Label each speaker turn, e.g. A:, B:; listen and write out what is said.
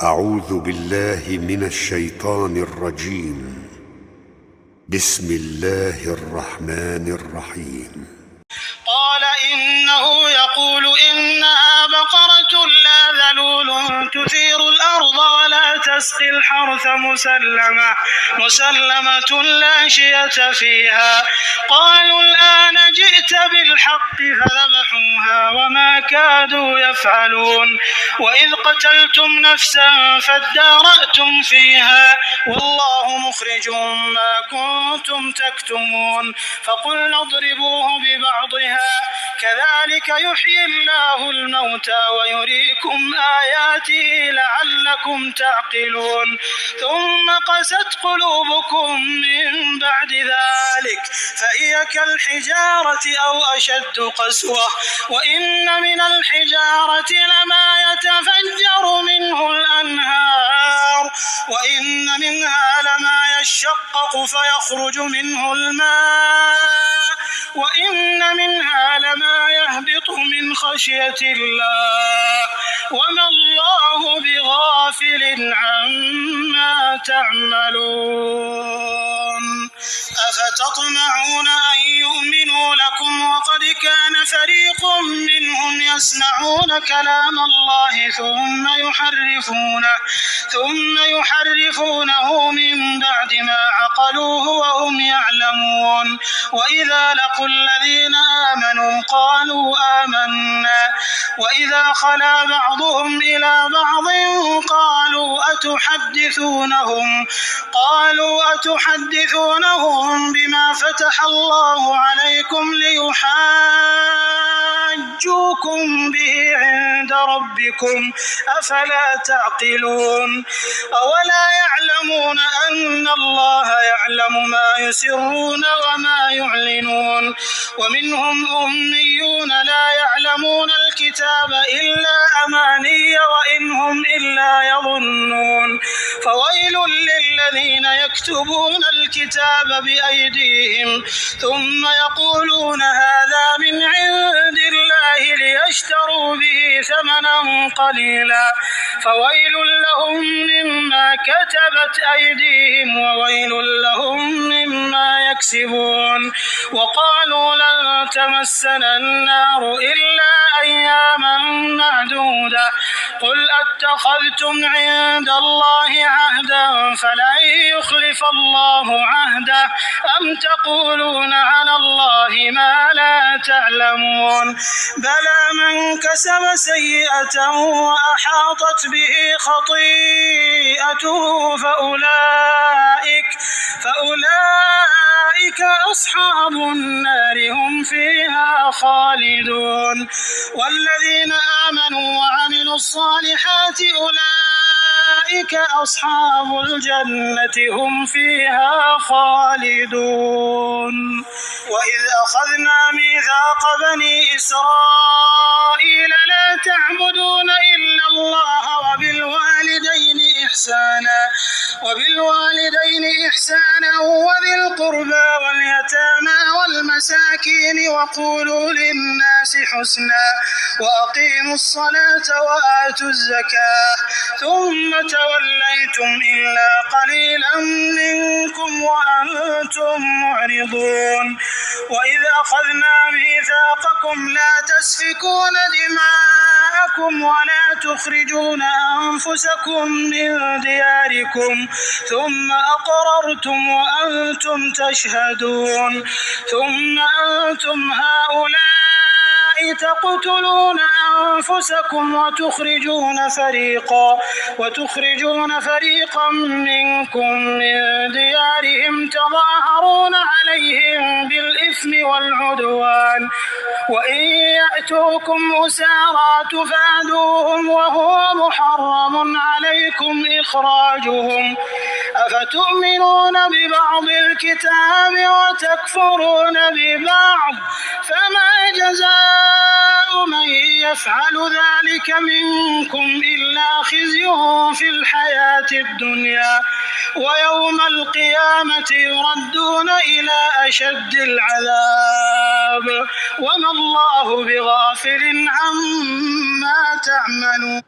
A: أعوذ بالله من الشيطان الرجيم. بسم الله الرحمن الرحيم.
B: قال إنه يقول إنها بقرة لا ذلول تثير الأرض ولا تسقي الحرث مسلمة لا شية فيها. قالوا الآن جئت بالحق فذبحوها وما كادوا يفعلون. وإذ قتلتم نفسا فادارأتم فيها والله مخرج ما كنتم تكتمون. فقلنا اضربوه ببعضها كذلك يحيي الله الموتى ويريكم آياته لعلكم تعقلون. ثم قست قلوبكم من بعد ذلك فهي كالحجارة أو أشد قسوة. وإن من الحجارة لما يتفجر منه الأنهار وإن منها لما يشقق فيخرج منه الماء وإن منها لما يهبط من خشية الله وما الله بغافل عما تعملون. أفتطمعون أن يؤمنوا لكم وقد كان فريق منهم يسمعون كلام الله ثم يحرفونه من بعد ما عقلوه وهم يعلمون. وإذا لقوا الذين آمنوا قالوا آمنا وإذا خلا بعضهم إلى بعض قالوا أتحدثونهم بما فتح الله عليكم ليحاجوكم به عند ربكم أفلا تعقلون. أولا يعلمون أن الله يعلم ما يسرون وما يعلنون. ومنهم أميون لا يعلمون الكتاب إلا أماني وإن هم إلا يظنون. فويل للذين يكتبون الكتاب بأيديهم ثم يقولون هذا من عند الله ليشتروا به ثمنا قليلا فويل لهم مما كتبت أيديهم وويل لهم مما يكسبون. وقالوا لن تمسنا النار إلا أياما معدودة قل أتخذتم عند الله عهدا فلن يخلف الله عهده أم تقولون على الله ما لا تعلمون. بلى من كسب سيئة وأحاطت به خطيئته فأولئك أصحاب النار هم فيها خالدون. والذين آمنوا وعملوا الصالحات أولئك أصحاب الجنة هم فيها خالدون. وإذ أخذنا ميثاق بني إسرائيل لا تعبدون إلا الله وبالوالدين إحسانا وذي القربى واليتامى والمساكين وقولوا للناس حسنا وأقيموا الصلاة وآتوا الزكاة ثم توليتم إلا قليلا منكم وأنتم معرضون. وإذ أخذنا ميثاقكم لا تسفكون دماءكم ولا تخرجون أنفسكم من دياركم ثم أقررتم وأنتم تشهدون. ثم أنتم هؤلاء تقتلون أنفسكم وتخرجون فريقا منكم من ديارهم تظاهرون عليهم بالإثم والعدوان وإن يأتوكم أسارى تفادوهم وهو محرم عليكم إخراجهم أفتؤمنون ببعض الكتاب وتكفرون ببعض فما جزاء من يفعل ذلك منكم إلا خزي في الحياة الدنيا ويوم القيامة يردون إلى أشد العذاب وما الله بغافل عما تعملون.